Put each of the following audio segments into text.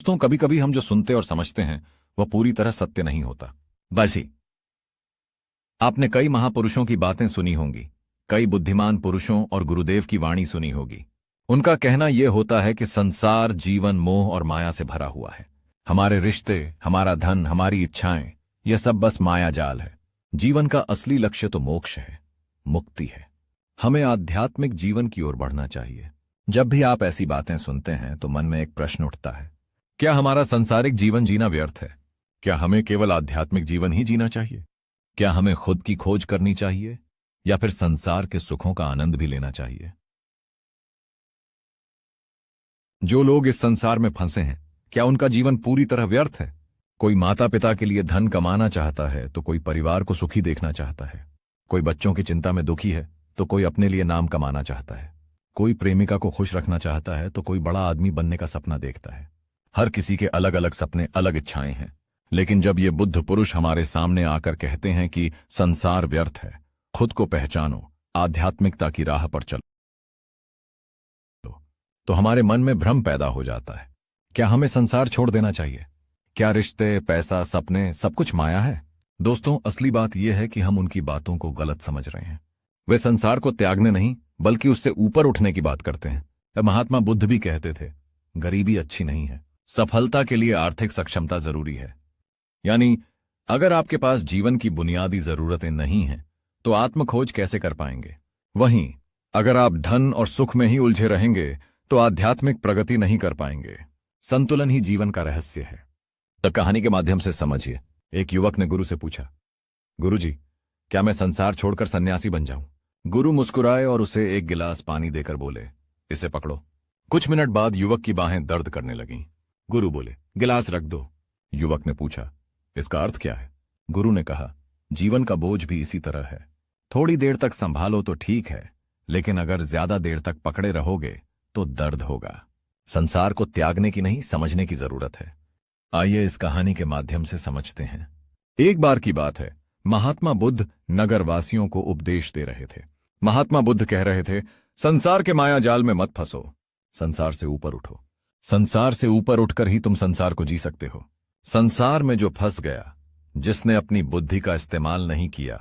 दोस्तों, कभी कभी हम जो सुनते और समझते हैं वह पूरी तरह सत्य नहीं होता। वैसे ही आपने कई महापुरुषों की बातें सुनी होंगी, कई बुद्धिमान पुरुषों और गुरुदेव की वाणी सुनी होगी। उनका कहना यह होता है कि संसार, जीवन, मोह और माया से भरा हुआ है। हमारे रिश्ते, हमारा धन, हमारी इच्छाएं, यह सब बस माया जाल है। जीवन का असली लक्ष्य तो मोक्ष है, मुक्ति है। हमें आध्यात्मिक जीवन की ओर बढ़ना चाहिए। जब भी आप ऐसी बातें सुनते हैं तो मन में एक प्रश्न उठता है, क्या हमारा सांसारिक जीवन जीना व्यर्थ है? क्या हमें केवल आध्यात्मिक जीवन ही जीना चाहिए? क्या हमें खुद की खोज करनी चाहिए या फिर संसार के सुखों का आनंद भी लेना चाहिए? जो लोग इस संसार में फंसे हैं, क्या उनका जीवन पूरी तरह व्यर्थ है? कोई माता पिता के लिए धन कमाना चाहता है तो कोई परिवार को सुखी देखना चाहता है। कोई बच्चों की चिंता में दुखी है तो कोई अपने लिए नाम कमाना चाहता है। कोई प्रेमिका को खुश रखना चाहता है तो कोई बड़ा आदमी बनने का सपना देखता है। हर किसी के अलग अलग सपने, अलग इच्छाएं हैं। लेकिन जब ये बुद्ध पुरुष हमारे सामने आकर कहते हैं कि संसार व्यर्थ है, खुद को पहचानो, आध्यात्मिकता की राह पर चलो, तो हमारे मन में भ्रम पैदा हो जाता है। क्या हमें संसार छोड़ देना चाहिए? क्या रिश्ते, पैसा, सपने सब कुछ माया है? दोस्तों, असली बात यह है कि हम उनकी बातों को गलत समझ रहे हैं। वे संसार को त्यागने नहीं बल्कि उससे ऊपर उठने की बात करते हैं। महात्मा बुद्ध भी कहते थे, गरीबी अच्छी नहीं है, सफलता के लिए आर्थिक सक्षमता जरूरी है। यानी अगर आपके पास जीवन की बुनियादी जरूरतें नहीं हैं तो आत्मखोज कैसे कर पाएंगे? वहीं अगर आप धन और सुख में ही उलझे रहेंगे तो आध्यात्मिक प्रगति नहीं कर पाएंगे। संतुलन ही जीवन का रहस्य है। तो कहानी के माध्यम से समझिए। एक युवक ने गुरु से पूछा, गुरुजी, क्या मैं संसार छोड़कर सन्यासी बन जाऊं? गुरु मुस्कुराए और उसे एक गिलास पानी देकर बोले, इसे पकड़ो। कुछ मिनट बाद युवक की बाहें दर्द करने लगीं। गुरु बोले, गिलास रख दो। युवक ने पूछा, इसका अर्थ क्या है? गुरु ने कहा, जीवन का बोझ भी इसी तरह है। थोड़ी देर तक संभालो तो ठीक है, लेकिन अगर ज्यादा देर तक पकड़े रहोगे तो दर्द होगा। संसार को त्यागने की नहीं, समझने की जरूरत है। आइए इस कहानी के माध्यम से समझते हैं। एक बार की बात है, महात्मा बुद्ध नगरवासियों को उपदेश दे रहे थे। महात्मा बुद्ध कह रहे थे, संसार के माया जाल में मत फंसो, संसार से ऊपर उठो। संसार से ऊपर उठकर ही तुम संसार को जी सकते हो। संसार में जो फंस गया, जिसने अपनी बुद्धि का इस्तेमाल नहीं किया,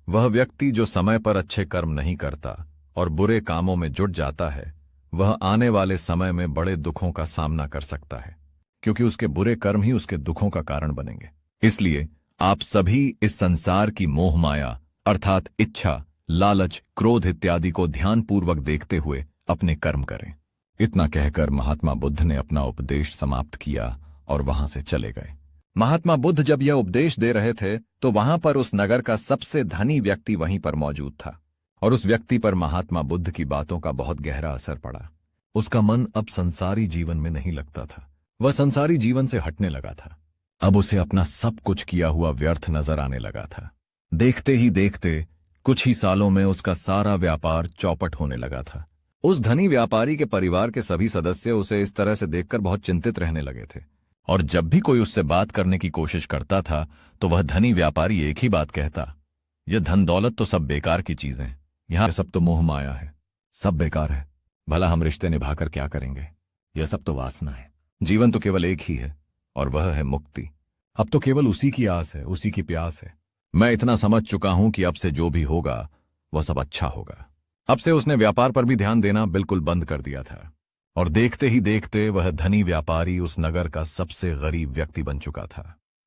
वह व्यक्ति जो समय पर अच्छे कर्म नहीं करता और बुरे कामों में जुट जाता है, वह आने वाले समय में बड़े दुखों का सामना कर सकता है, क्योंकि उसके बुरे कर्म ही उसके दुखों का कारण बनेंगे। इसलिए आप सभी इस संसार की मोह माया अर्थात इच्छा, लालच, क्रोध इत्यादि को ध्यानपूर्वक देखते हुए अपने कर्म करें। इतना कहकर महात्मा बुद्ध ने अपना उपदेश समाप्त किया और वहां से चले गए। महात्मा बुद्ध जब यह उपदेश दे रहे थे तो वहां पर उस नगर का सबसे धनी व्यक्ति वहीं पर मौजूद था और उस व्यक्ति पर महात्मा बुद्ध की बातों का बहुत गहरा असर पड़ा। उसका मन अब संसारी जीवन में नहीं लगता था। वह संसारी जीवन से हटने लगा था। अब उसे अपना सब कुछ किया हुआ व्यर्थ नजर आने लगा था। देखते ही देखते कुछ ही सालों में उसका सारा व्यापार चौपट होने लगा था। उस धनी व्यापारी के परिवार के सभी सदस्य उसे इस तरह से देखकर बहुत चिंतित रहने लगे थे और जब भी कोई उससे बात करने की कोशिश करता था तो वह धनी व्यापारी एक ही बात कहता, यह धन दौलत तो सब बेकार की चीजें, यहां सब तो मोह माया है, सब बेकार है। भला हम रिश्ते निभाकर क्या करेंगे? यह सब तो वासना है। जीवन तो केवल एक ही है और वह है मुक्ति। अब तो केवल उसी की आस है, उसी की प्यास है। मैं इतना समझ चुका हूं कि अब से जो भी होगा वह सब अच्छा होगा। अब से उसने व्यापार पर भी ध्यान देना बिल्कुल बंद कर दिया था और देखते ही देखते वह धनी व्यापारी उस नगर का सबसे गरीब व्यक्ति बन चुका था।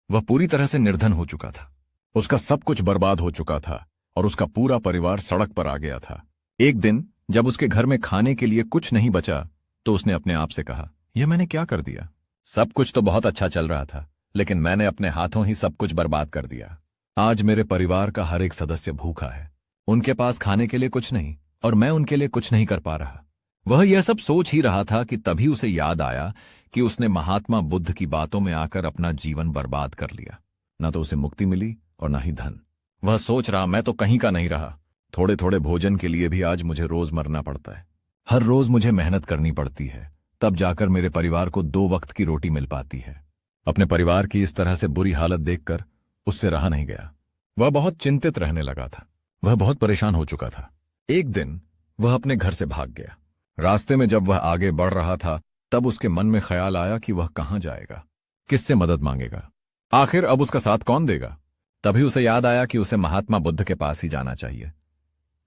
वह पूरी तरह से निर्धन हो चुका था। उसका सब कुछ बर्बाद हो चुका था और उसका पूरा परिवार सड़क पर आ गया था। एक दिन जब उसके घर में खाने के लिए कुछ नहीं बचा तो उसने अपने आप से कहा, यह मैंने क्या कर दिया? सब कुछ तो बहुत अच्छा चल रहा था, लेकिन मैंने अपने हाथों ही सब कुछ बर्बाद कर दिया। आज मेरे परिवार का हर एक सदस्य भूखा है, उनके पास खाने के लिए कुछ नहीं और मैं उनके लिए कुछ नहीं कर पा रहा। वह यह सब सोच ही रहा था कि तभी उसे याद आया कि उसने महात्मा बुद्ध की बातों में आकर अपना जीवन बर्बाद कर लिया। न तो उसे मुक्ति मिली और न ही धन। वह सोच रहा, मैं तो कहीं का नहीं रहा। थोड़े थोड़े भोजन के लिए भी आज मुझे रोज मरना पड़ता है। हर रोज मुझे मेहनत करनी पड़ती है, तब जाकर मेरे परिवार को 2 वक्त की रोटी मिल पाती है। अपने परिवार की इस तरह से बुरी हालत देखकर उससे रहा नहीं गया। वह बहुत चिंतित रहने लगा था। वह बहुत परेशान हो चुका था। एक दिन वह अपने घर से भाग गया। रास्ते में जब वह आगे बढ़ रहा था तब उसके मन में ख्याल आया कि वह कहाँ जाएगा, किससे मदद मांगेगा, आखिर अब उसका साथ कौन देगा। तभी उसे याद आया कि उसे महात्मा बुद्ध के पास ही जाना चाहिए,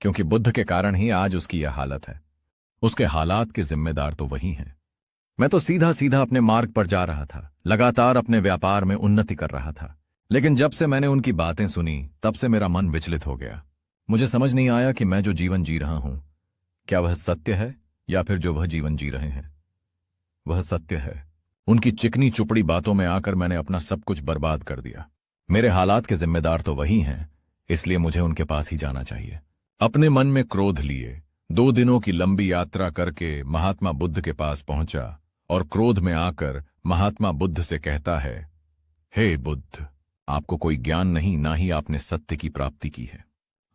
क्योंकि बुद्ध के कारण ही आज उसकी यह हालत है। उसके हालात के जिम्मेदार तो वही हैं। मैं तो सीधा सीधा अपने मार्ग पर जा रहा था, लगातार अपने व्यापार में उन्नति कर रहा था, लेकिन जब से मैंने उनकी बातें सुनी तब से मेरा मन विचलित हो गया। मुझे समझ नहीं आया कि मैं जो जीवन जी रहा हूं, क्या वह सत्य है या फिर जो वह जीवन जी रहे हैं वह सत्य है। उनकी चिकनी चुपड़ी बातों में आकर मैंने अपना सब कुछ बर्बाद कर दिया। मेरे हालात के जिम्मेदार तो वही हैं, इसलिए मुझे उनके पास ही जाना चाहिए। अपने मन में क्रोध लिए 2 दिनों की लंबी यात्रा करके महात्मा बुद्ध के पास पहुंचा और क्रोध में आकर महात्मा बुद्ध से कहता है, हे बुद्ध, आपको कोई ज्ञान नहीं, ना ही आपने सत्य की प्राप्ति की है।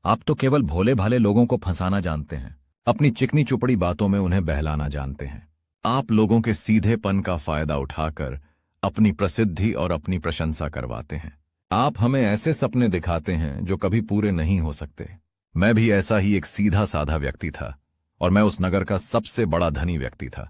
आप तो केवल भोले भाले लोगों को फंसाना जानते हैं, अपनी चिकनी चुपड़ी बातों में उन्हें बहलाना जानते हैं। आप लोगों के सीधेपन का फायदा उठाकर अपनी प्रसिद्धि और अपनी प्रशंसा करवाते हैं। आप हमें ऐसे सपने दिखाते हैं जो कभी पूरे नहीं हो सकते। मैं भी ऐसा ही एक सीधा साधा व्यक्ति था और मैं उस नगर का सबसे बड़ा धनी व्यक्ति था।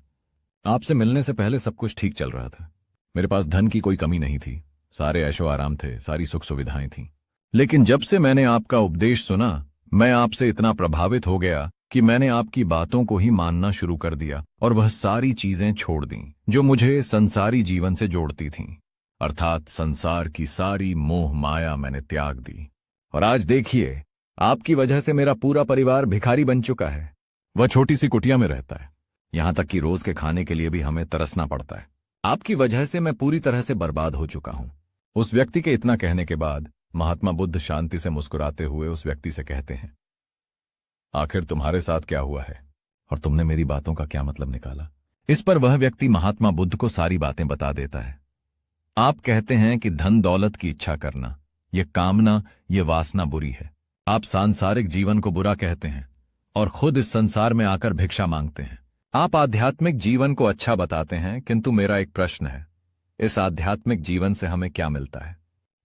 आपसे मिलने से पहले सब कुछ ठीक चल रहा था। मेरे पास धन की कोई कमी नहीं थी, सारे ऐशो आराम थे, सारी सुख सुविधाएं थीं। लेकिन जब से मैंने आपका उपदेश सुना, मैं आपसे इतना प्रभावित हो गया कि मैंने आपकी बातों को ही मानना शुरू कर दिया और वह सारी चीजें छोड़ दी जो मुझे संसारी जीवन से जोड़ती थीं। अर्थात संसार की सारी मोह माया मैंने त्याग दी। और आज देखिए, आपकी वजह से मेरा पूरा परिवार भिखारी बन चुका है। वह छोटी सी कुटिया में रहता है, यहां तक कि रोज के खाने के लिए भी हमें तरसना पड़ता है। आपकी वजह से मैं पूरी तरह से बर्बाद हो चुका हूं। उस व्यक्ति के इतना कहने के बाद महात्मा बुद्ध शांति से मुस्कुराते हुए उस व्यक्ति से कहते हैं, आखिर तुम्हारे साथ क्या हुआ है और तुमने मेरी बातों का क्या मतलब निकाला। इस पर वह व्यक्ति महात्मा बुद्ध को सारी बातें बता देता है। आप कहते हैं कि धन दौलत की इच्छा करना, यह कामना, यह वासना बुरी है। आप सांसारिक जीवन को बुरा कहते हैं और खुद इस संसार में आकर भिक्षा मांगते हैं। आप आध्यात्मिक जीवन को अच्छा बताते हैं, किंतु मेरा एक प्रश्न है, इस आध्यात्मिक जीवन से हमें क्या मिलता है,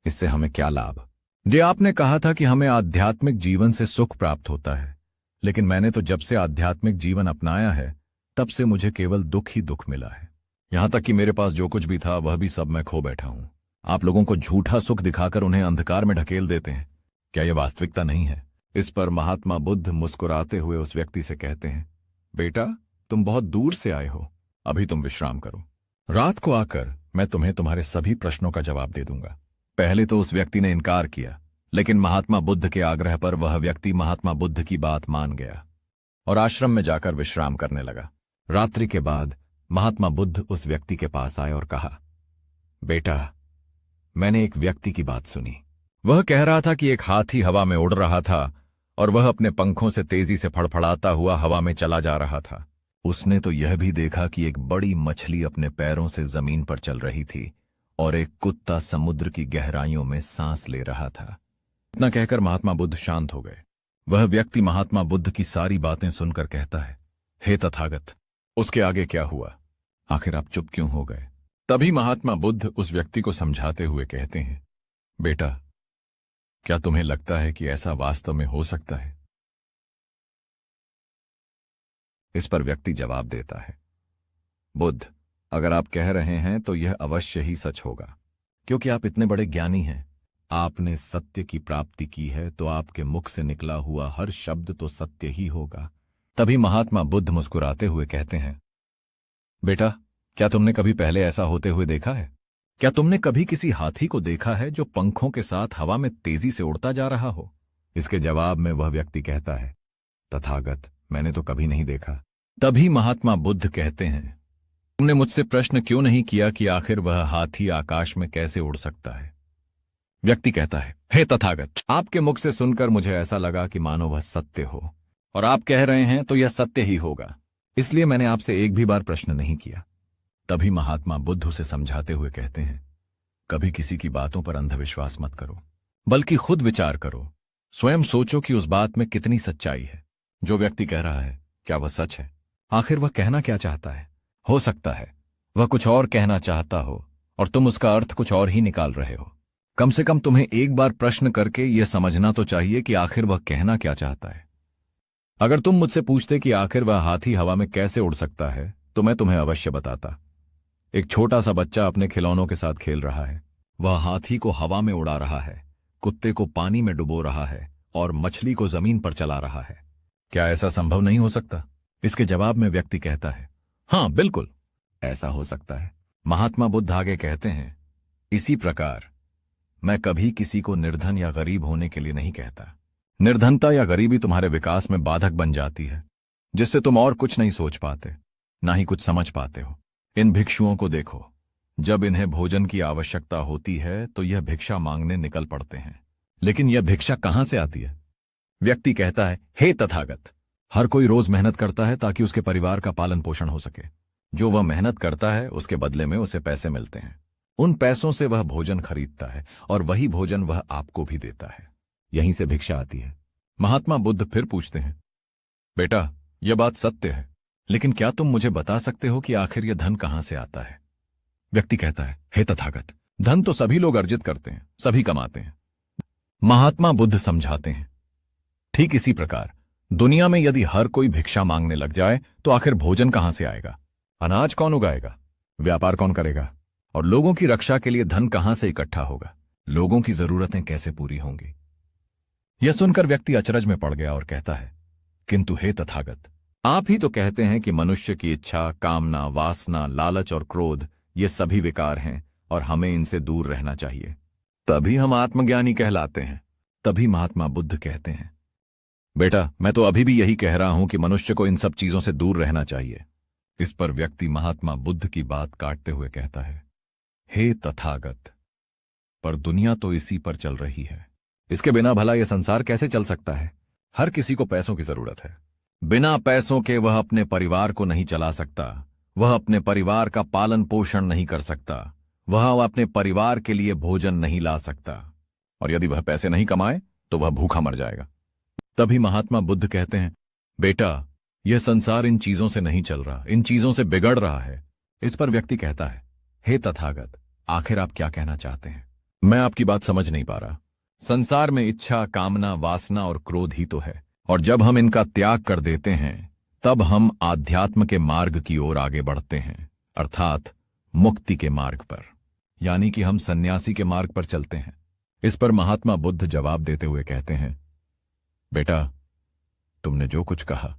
इससे हमें क्या लाभ। जी, आपने कहा था कि हमें आध्यात्मिक जीवन से सुख प्राप्त होता है, लेकिन मैंने तो जब से आध्यात्मिक जीवन अपनाया है तब से मुझे केवल दुख ही दुख मिला है। यहां तक कि मेरे पास जो कुछ भी था वह भी सब मैं खो बैठा हूं। आप लोगों को झूठा सुख दिखाकर उन्हें अंधकार में ढकेल देते हैं, क्या यह वास्तविकता नहीं है। इस पर महात्मा बुद्ध मुस्कुराते हुए उस व्यक्ति से कहते हैं, बेटा, तुम बहुत दूर से आए हो, अभी तुम विश्राम करो, रात को आकर मैं तुम्हें तुम्हारे सभी प्रश्नों का जवाब दे दूंगा। पहले तो उस व्यक्ति ने इनकार किया, लेकिन महात्मा बुद्ध के आग्रह पर वह व्यक्ति महात्मा बुद्ध की बात मान गया और आश्रम में जाकर विश्राम करने लगा। रात्रि के बाद महात्मा बुद्ध उस व्यक्ति के पास आए और कहा, बेटा, मैंने एक व्यक्ति की बात सुनी। वह कह रहा था कि एक हाथी हवा में उड़ रहा था और वह अपने पंखों से तेजी से फड़फड़ाता हुआ हवा में चला जा रहा था। उसने तो यह भी देखा कि एक बड़ी मछली अपने पैरों से जमीन पर चल रही थी और एक कुत्ता समुद्र की गहराइयों में सांस ले रहा था। इतना कहकर महात्मा बुद्ध शांत हो गए। वह व्यक्ति महात्मा बुद्ध की सारी बातें सुनकर कहता है, हे तथागत, उसके आगे क्या हुआ, आखिर आप चुप क्यों हो गए। तभी महात्मा बुद्ध उस व्यक्ति को समझाते हुए कहते हैं, बेटा, क्या तुम्हें लगता है कि ऐसा वास्तव में हो सकता है। इस पर व्यक्ति जवाब देता है, बुद्ध, अगर आप कह रहे हैं तो यह अवश्य ही सच होगा, क्योंकि आप इतने बड़े ज्ञानी हैं। आपने सत्य की प्राप्ति की है तो आपके मुख से निकला हुआ हर शब्द तो सत्य ही होगा। तभी महात्मा बुद्ध मुस्कुराते हुए कहते हैं, बेटा, क्या तुमने कभी पहले ऐसा होते हुए देखा है। क्या तुमने कभी किसी हाथी को देखा है जो पंखों के साथ हवा में तेजी से उड़ता जा रहा हो। इसके जवाब में वह व्यक्ति कहता है, तथागत, मैंने तो कभी नहीं देखा। तभी महात्मा बुद्ध कहते हैं, तुमने मुझसे प्रश्न क्यों नहीं किया कि आखिर वह हाथी आकाश में कैसे उड़ सकता है। व्यक्ति कहता है, हे तथागत, आपके मुख से सुनकर मुझे ऐसा लगा कि मानो वह सत्य हो, और आप कह रहे हैं तो यह सत्य ही होगा, इसलिए मैंने आपसे एक भी बार प्रश्न नहीं किया। तभी महात्मा बुद्ध उसे समझाते हुए कहते हैं, कभी किसी की बातों पर अंधविश्वास मत करो, बल्कि खुद विचार करो, स्वयं सोचो कि उस बात में कितनी सच्चाई है। जो व्यक्ति कह रहा है, क्या वह सच है। आखिर वह कहना क्या चाहता है। हो सकता है वह कुछ और कहना चाहता हो और तुम उसका अर्थ कुछ और ही निकाल रहे हो। कम से कम तुम्हें एक बार प्रश्न करके यह समझना तो चाहिए कि आखिर वह कहना क्या चाहता है। अगर तुम मुझसे पूछते कि आखिर वह हाथी हवा में कैसे उड़ सकता है, तो मैं तुम्हें अवश्य बताता। एक छोटा सा बच्चा अपने खिलौनों के साथ खेल रहा है। वह हाथी को हवा में उड़ा रहा है, कुत्ते को पानी में डुबो रहा है और मछली को जमीन पर चला रहा है। क्या ऐसा संभव नहीं हो सकता? इसके जवाब में व्यक्ति कहता है, हाँ बिल्कुल, ऐसा हो सकता है। महात्मा बुद्ध आगे कहते हैं, इसी प्रकार मैं कभी किसी को निर्धन या गरीब होने के लिए नहीं कहता। निर्धनता या गरीबी तुम्हारे विकास में बाधक बन जाती है, जिससे तुम और कुछ नहीं सोच पाते, ना ही कुछ समझ पाते हो। इन भिक्षुओं को देखो, जब इन्हें भोजन की आवश्यकता होती है तो यह भिक्षा मांगने निकल पड़ते हैं। लेकिन यह भिक्षा कहां से आती है? व्यक्ति कहता है, हे तथागत, हर कोई रोज मेहनत करता है ताकि उसके परिवार का पालन पोषण हो सके। जो वह मेहनत करता है उसके बदले में उसे पैसे मिलते हैं। उन पैसों से वह भोजन खरीदता है और वही भोजन वह आपको भी देता है। यहीं से भिक्षा आती है। महात्मा बुद्ध फिर पूछते हैं, बेटा, यह बात सत्य है, लेकिन क्या तुम मुझे बता सकते हो कि आखिर यह धन कहां से आता है? व्यक्ति कहता है, हे तथागत, धन तो सभी लोग अर्जित करते हैं, सभी कमाते हैं। महात्मा बुद्ध समझाते हैं, ठीक इसी प्रकार दुनिया में यदि हर कोई भिक्षा मांगने लग जाए तो आखिर भोजन कहां से आएगा? अनाज कौन उगाएगा? व्यापार कौन करेगा? और लोगों की रक्षा के लिए धन कहां से इकट्ठा होगा? लोगों की जरूरतें कैसे पूरी होंगी? यह सुनकर व्यक्ति अचरज में पड़ गया और कहता है, किंतु हे तथागत, आप ही तो कहते हैं कि मनुष्य की इच्छा, कामना, वासना, लालच और क्रोध ये सभी विकार हैं और हमें इनसे दूर रहना चाहिए, तभी हम आत्मज्ञानी कहलाते हैं। तभी महात्मा बुद्ध कहते हैं, बेटा, मैं तो अभी भी यही कह रहा हूं कि मनुष्य को इन सब चीजों से दूर रहना चाहिए। इस पर व्यक्ति महात्मा बुद्ध की बात काटते हुए कहता है, हे तथागत, पर दुनिया तो इसी पर चल रही है। इसके बिना भला यह संसार कैसे चल सकता है? हर किसी को पैसों की जरूरत है। बिना पैसों के वह अपने परिवार को नहीं चला सकता, वह अपने परिवार का पालन पोषण नहीं कर सकता, वह अपने परिवार के लिए भोजन नहीं ला सकता, और यदि वह पैसे नहीं कमाए तो वह भूखा मर जाएगा। तभी महात्मा बुद्ध कहते हैं, बेटा, यह संसार इन चीजों से नहीं चल रहा, इन चीजों से बिगड़ रहा है। इस पर व्यक्ति कहता है, हे तथागत, आखिर आप क्या कहना चाहते हैं? मैं आपकी बात समझ नहीं पा रहा। संसार में इच्छा, कामना, वासना और क्रोध ही तो है, और जब हम इनका त्याग कर देते हैं तब हम आध्यात्म के मार्ग की ओर आगे बढ़ते हैं, अर्थात मुक्ति के मार्ग पर, यानी कि हम सन्यासी के मार्ग पर चलते हैं। इस पर महात्मा बुद्ध जवाब देते हुए कहते हैं, बेटा, तुमने जो कुछ कहा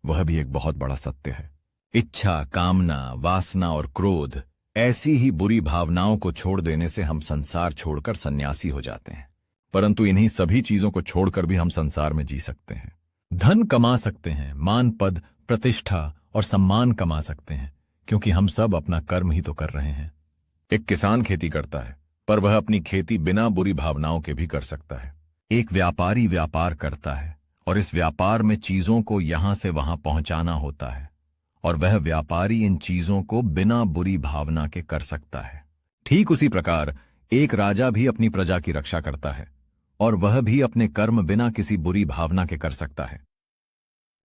वह भी एक बहुत बड़ा सत्य है। इच्छा, कामना, वासना और क्रोध ऐसी ही बुरी भावनाओं को छोड़ देने से हम संसार छोड़कर सन्यासी हो जाते हैं, परंतु इन्हीं सभी चीजों को छोड़कर भी हम संसार में जी सकते हैं। धन कमा सकते हैं, मान, पद, प्रतिष्ठा और सम्मान कमा सकते हैं, क्योंकि हम सब अपना कर्म ही तो कर रहे हैं। एक किसान खेती करता है, पर वह अपनी खेती बिना बुरी भावनाओं के भी कर सकता है। एक व्यापारी व्यापार करता है और इस व्यापार में चीजों को यहां से वहां पहुंचाना होता है, और वह व्यापारी इन चीजों को बिना बुरी भावना के कर सकता है। ठीक उसी प्रकार एक राजा भी अपनी प्रजा की रक्षा करता है, और वह भी अपने कर्म बिना किसी बुरी भावना के कर सकता है।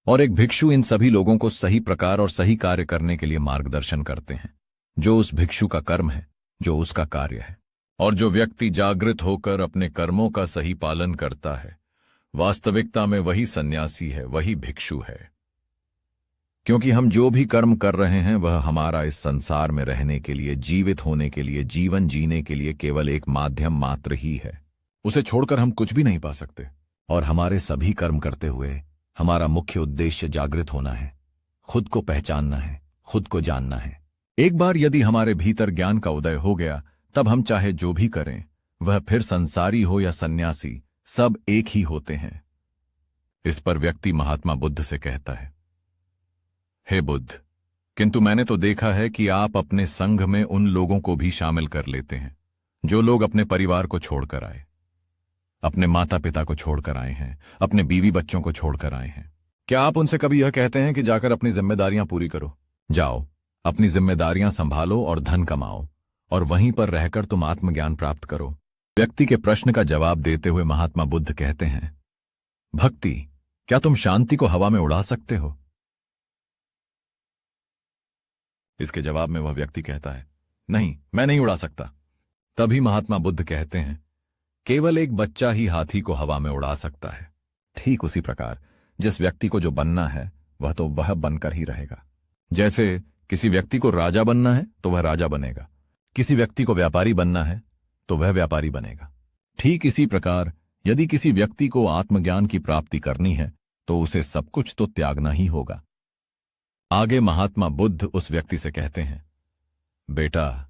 और एक भिक्षु इन सभी लोगों को सही प्रकार और सही कार्य करने के लिए मार्गदर्शन करते हैं, जो उस भिक्षु का कर्म है, जो उसका कार्य है। और जो व्यक्ति जागृत होकर अपने कर्मों का सही पालन करता है, वास्तविकता में वही सन्यासी है, वही भिक्षु है। क्योंकि हम जो भी कर्म कर रहे हैं वह हमारा इस संसार में रहने के लिए, जीवित होने के लिए, जीवन जीने के लिए केवल एक माध्यम मात्र ही है। उसे छोड़कर हम कुछ भी नहीं पा सकते। और हमारे सभी कर्म करते हुए हमारा मुख्य उद्देश्य जागृत होना है, खुद को पहचानना है, खुद को जानना है। एक बार यदि हमारे भीतर ज्ञान का उदय हो गया, तब हम चाहे जो भी करें, वह फिर संसारी हो या सन्यासी, सब एक ही होते हैं। इस पर व्यक्ति महात्मा बुद्ध से कहता है, हे बुद्ध, किंतु मैंने तो देखा है कि आप अपने संघ में उन लोगों को भी शामिल कर लेते हैं जो लोग अपने परिवार को छोड़कर आए, अपने माता पिता को छोड़कर आए हैं, अपने बीवी बच्चों को छोड़कर आए हैं। क्या आप उनसे कभी यह कहते हैं कि जाकर अपनी जिम्मेदारियां पूरी करो? जाओ, अपनी जिम्मेदारियां संभालो और धन कमाओ, और वहीं पर रहकर तुम आत्मज्ञान प्राप्त करो। व्यक्ति के प्रश्न का जवाब देते हुए महात्मा बुद्ध कहते हैं, भक्ति, क्या तुम शांति को हवा में उड़ा सकते हो? इसके जवाब में वह व्यक्ति कहता है, नहीं, मैं नहीं उड़ा सकता। तभी महात्मा बुद्ध कहते हैं, केवल एक बच्चा ही हाथी को हवा में उड़ा सकता है। ठीक उसी प्रकार जिस व्यक्ति को जो बनना है वह तो वह बनकर ही रहेगा। जैसे किसी व्यक्ति को राजा बनना है तो वह राजा बनेगा, किसी व्यक्ति को व्यापारी बनना है तो वह व्यापारी बनेगा। ठीक इसी प्रकार यदि किसी व्यक्ति को आत्मज्ञान की प्राप्ति करनी है तो उसे सब कुछ तो त्यागना ही होगा। आगे महात्मा बुद्ध उस व्यक्ति से कहते हैं, बेटा,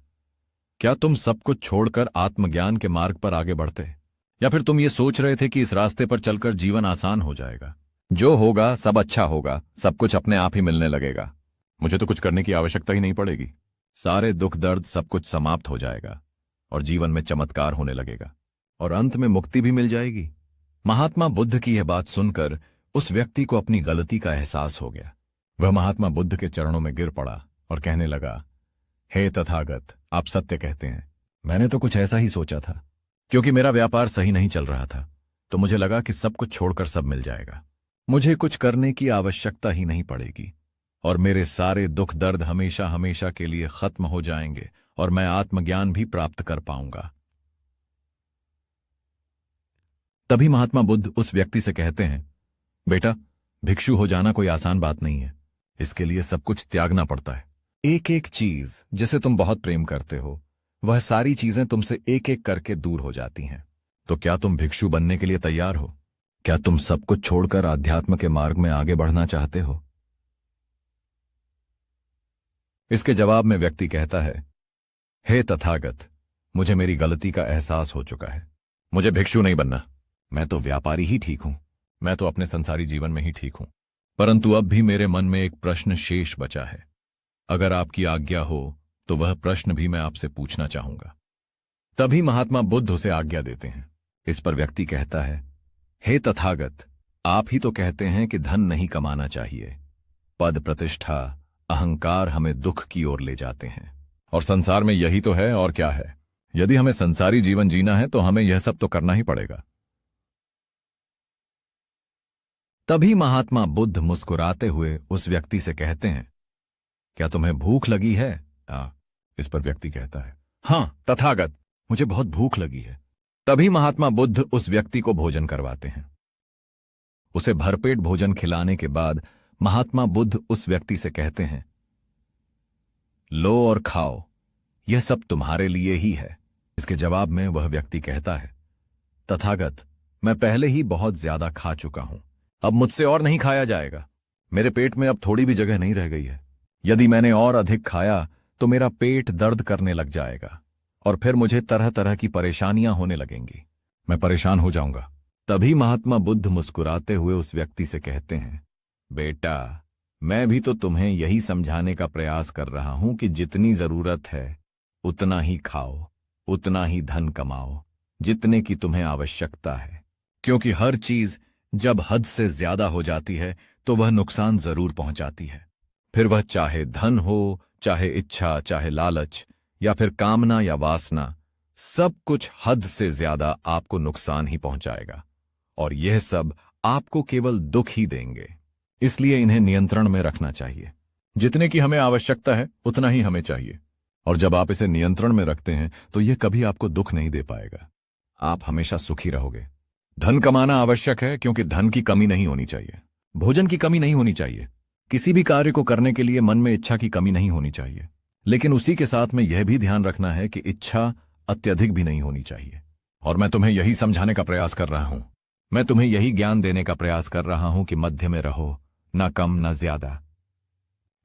क्या तुम सब कुछ छोड़कर आत्मज्ञान के मार्ग पर आगे बढ़ते, या फिर तुम ये सोच रहे थे कि इस रास्ते पर चलकर जीवन आसान हो जाएगा, जो होगा सब अच्छा होगा, सब कुछ अपने आप ही मिलने लगेगा, मुझे तो कुछ करने की आवश्यकता ही नहीं पड़ेगी, सारे दुख दर्द सब कुछ समाप्त हो जाएगा और जीवन में चमत्कार होने लगेगा और अंत में मुक्ति भी मिल जाएगी। महात्मा बुद्ध की यह बात सुनकर उस व्यक्ति को अपनी गलती का एहसास हो गया। वह महात्मा बुद्ध के चरणों में गिर पड़ा और कहने लगा, हे तथागत, आप सत्य कहते हैं, मैंने तो कुछ ऐसा ही सोचा था। क्योंकि मेरा व्यापार सही नहीं चल रहा था तो मुझे लगा कि सब कुछ छोड़कर सब मिल जाएगा, मुझे कुछ करने की आवश्यकता ही नहीं पड़ेगी और मेरे सारे दुख दर्द हमेशा हमेशा के लिए खत्म हो जाएंगे और मैं आत्मज्ञान भी प्राप्त कर पाऊंगा। तभी महात्मा बुद्ध उस व्यक्ति से कहते हैं, बेटा, भिक्षु हो जाना कोई आसान बात नहीं है, इसके लिए सब कुछ त्यागना पड़ता है। एक एक चीज जिसे तुम बहुत प्रेम करते हो, वह सारी चीजें तुमसे एक एक करके दूर हो जाती हैं। तो क्या तुम भिक्षु बनने के लिए तैयार हो? क्या तुम सब कुछ छोड़कर आध्यात्म के मार्ग में आगे बढ़ना चाहते हो? इसके जवाब में व्यक्ति कहता है, हे तथागत, मुझे मेरी गलती का एहसास हो चुका है, मुझे भिक्षु नहीं बनना, मैं तो व्यापारी ही ठीक हूं, मैं तो अपने संसारी जीवन में ही ठीक हूं, परंतु अब भी मेरे मन में एक प्रश्न शेष बचा है। अगर आपकी आज्ञा हो तो वह प्रश्न भी मैं आपसे पूछना चाहूंगा। तभी महात्मा बुद्ध उसे आज्ञा देते हैं। इस पर व्यक्ति कहता है, हे तथागत, आप ही तो कहते हैं कि धन नहीं कमाना चाहिए, पद प्रतिष्ठा अहंकार हमें दुख की ओर ले जाते हैं, और संसार में यही तो है और क्या है। यदि हमें संसारी जीवन जीना है तो हमें यह सब तो करना ही पड़ेगा। तभी महात्मा बुद्ध मुस्कुराते हुए उस व्यक्ति से कहते हैं, क्या तुम्हें भूख लगी है? इस पर व्यक्ति कहता है, हां तथागत, मुझे बहुत भूख लगी है। तभी महात्मा बुद्ध उस व्यक्ति को भोजन करवाते हैं। उसे भरपेट भोजन खिलाने के बाद महात्मा बुद्ध उस व्यक्ति से कहते हैं, लो और खाओ, यह सब तुम्हारे लिए ही है। इसके जवाब में वह व्यक्ति कहता है, तथागत, मैं पहले ही बहुत ज्यादा खा चुका हूं, अब मुझसे और नहीं खाया जाएगा, मेरे पेट में अब थोड़ी भी जगह नहीं रह गई है। यदि मैंने और अधिक खाया तो मेरा पेट दर्द करने लग जाएगा और फिर मुझे तरह तरह की परेशानियां होने लगेंगी, मैं परेशान हो जाऊंगा। तभी महात्मा बुद्ध मुस्कुराते हुए उस व्यक्ति से कहते हैं, बेटा, मैं भी तो तुम्हें यही समझाने का प्रयास कर रहा हूं कि जितनी जरूरत है उतना ही खाओ, उतना ही धन कमाओ जितने की तुम्हें आवश्यकता है, क्योंकि हर चीज जब हद से ज्यादा हो जाती है तो वह नुकसान जरूर पहुंचाती है। फिर वह चाहे धन हो, चाहे इच्छा, चाहे लालच, या फिर कामना या वासना, सब कुछ हद से ज्यादा आपको नुकसान ही पहुंचाएगा और यह सब आपको केवल दुख ही देंगे। इसलिए इन्हें नियंत्रण में रखना चाहिए। जितने की हमें आवश्यकता है उतना ही हमें चाहिए, और जब आप इसे नियंत्रण में रखते हैं तो यह कभी आपको दुख नहीं दे पाएगा, आप हमेशा सुखी रहोगे। धन कमाना आवश्यक है क्योंकि धन की कमी नहीं होनी चाहिए, भोजन की कमी नहीं होनी चाहिए, किसी भी कार्य को करने के लिए मन में इच्छा की कमी नहीं होनी चाहिए, लेकिन उसी के साथ में यह भी ध्यान रखना है कि इच्छा अत्यधिक भी नहीं होनी चाहिए। और मैं तुम्हें यही समझाने का प्रयास कर रहा हूं, मैं तुम्हें यही ज्ञान देने का प्रयास कर रहा हूं कि मध्य में रहो, ना कम ना ज्यादा।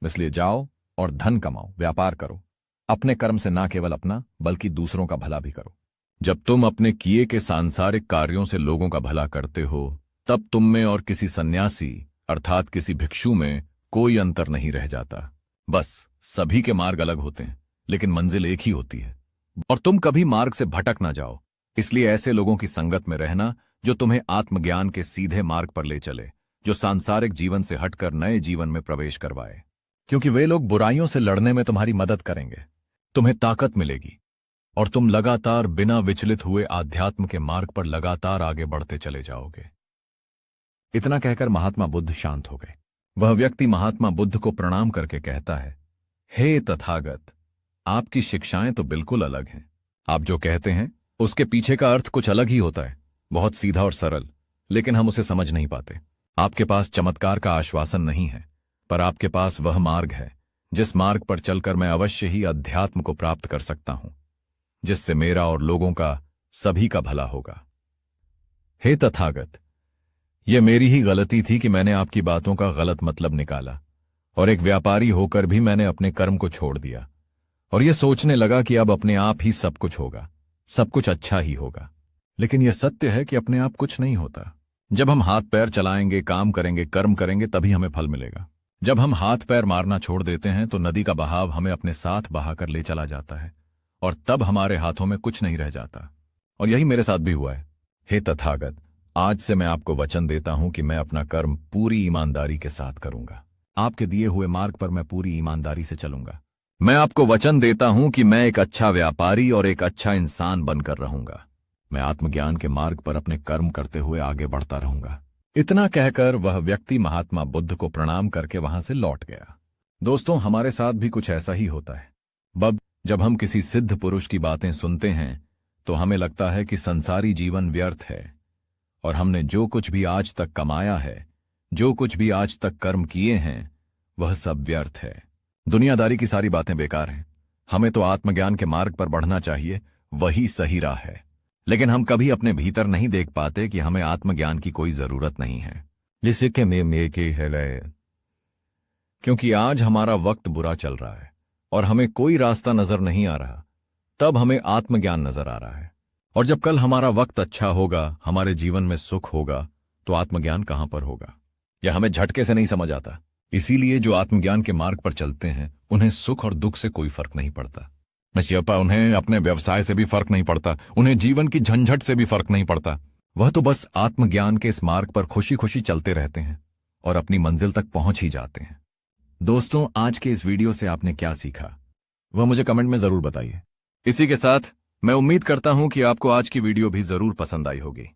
इसलिए जाओ और धन कमाओ, व्यापार करो, अपने कर्म से ना केवल अपना बल्कि दूसरों का भला भी करो। जब तुम अपने किए के सांसारिक कार्यों से लोगों का भला करते हो तब तुम में और किसी सन्यासी अर्थात किसी भिक्षु में कोई अंतर नहीं रह जाता। बस सभी के मार्ग अलग होते हैं लेकिन मंजिल एक ही होती है, और तुम कभी मार्ग से भटक ना जाओ। इसलिए ऐसे लोगों की संगत में रहना जो तुम्हें आत्मज्ञान के सीधे मार्ग पर ले चले, जो सांसारिक जीवन से हटकर नए जीवन में प्रवेश करवाए, क्योंकि वे लोग बुराइयों से लड़ने में तुम्हारी मदद करेंगे, तुम्हें ताकत मिलेगी और तुम लगातार बिना विचलित हुए आध्यात्म के मार्ग पर लगातार आगे बढ़ते चले जाओगे। इतना कहकर महात्मा बुद्ध शांत हो गए। वह व्यक्ति महात्मा बुद्ध को प्रणाम करके कहता है, हे तथागत, आपकी शिक्षाएं तो बिल्कुल अलग हैं। आप जो कहते हैं उसके पीछे का अर्थ कुछ अलग ही होता है, बहुत सीधा और सरल, लेकिन हम उसे समझ नहीं पाते। आपके पास चमत्कार का आश्वासन नहीं है, पर आपके पास वह मार्ग है जिस मार्ग पर चलकर मैं अवश्य ही अध्यात्म को प्राप्त कर सकता हूं, जिससे मेरा और लोगों का, सभी का भला होगा। हे तथागत, यह मेरी ही गलती थी कि मैंने आपकी बातों का गलत मतलब निकाला और एक व्यापारी होकर भी मैंने अपने कर्म को छोड़ दिया और यह सोचने लगा कि अब अपने आप ही सब कुछ होगा, सब कुछ अच्छा ही होगा। लेकिन यह सत्य है कि अपने आप कुछ नहीं होता। जब हम हाथ पैर चलाएंगे, काम करेंगे, कर्म करेंगे, तभी हमें फल मिलेगा। जब हम हाथ पैर मारना छोड़ देते हैं तो नदी का बहाव हमें अपने साथ बहाकर ले चला जाता है और तब हमारे हाथों में कुछ नहीं रह जाता। और यही मेरे साथ भी हुआ है। हे तथागत, आज से मैं आपको वचन देता हूं कि मैं अपना कर्म पूरी ईमानदारी के साथ करूंगा। आपके दिए हुए मार्ग पर मैं पूरी ईमानदारी से चलूंगा। मैं आपको वचन देता हूं कि मैं एक अच्छा व्यापारी और एक अच्छा इंसान बनकर रहूंगा। मैं आत्मज्ञान के मार्ग पर अपने कर्म करते हुए आगे बढ़ता रहूंगा। इतना कहकर वह व्यक्ति महात्मा बुद्ध को प्रणाम करके वहां से लौट गया। दोस्तों, हमारे साथ भी कुछ ऐसा ही होता है। जब हम किसी सिद्ध पुरुष की बातें सुनते हैं तो हमें लगता है कि संसारी जीवन व्यर्थ है और हमने जो कुछ भी आज तक कमाया है, जो कुछ भी आज तक कर्म किए हैं, वह सब व्यर्थ है। दुनियादारी की सारी बातें बेकार हैं। हमें तो आत्मज्ञान के मार्ग पर बढ़ना चाहिए, वही सही राह है। लेकिन हम कभी अपने भीतर नहीं देख पाते कि हमें आत्मज्ञान की कोई जरूरत नहीं है। जिससे कि मैं के है, क्योंकि आज हमारा वक्त बुरा चल रहा है और हमें कोई रास्ता नजर नहीं आ रहा, तब हमें आत्मज्ञान नजर आ रहा है। और जब कल हमारा वक्त अच्छा होगा, हमारे जीवन में सुख होगा, तो आत्मज्ञान कहां पर होगा? यह हमें झटके से नहीं समझ आता। इसीलिए जो आत्मज्ञान के मार्ग पर चलते हैं उन्हें सुख और दुख से कोई फर्क नहीं पड़ता। नशियपा, उन्हें अपने व्यवसाय से भी फर्क नहीं पड़ता, उन्हें जीवन की झंझट से भी फर्क नहीं पड़ता। वह तो बस आत्मज्ञान के इस मार्ग पर खुशी खुशी चलते रहते हैं और अपनी मंजिल तक पहुंच ही जाते हैं। दोस्तों, आज के इस वीडियो से आपने क्या सीखा, वह मुझे कमेंट में जरूर बताइए। इसी के साथ मैं उम्मीद करता हूं कि आपको आज की वीडियो भी जरूर पसंद आई होगी।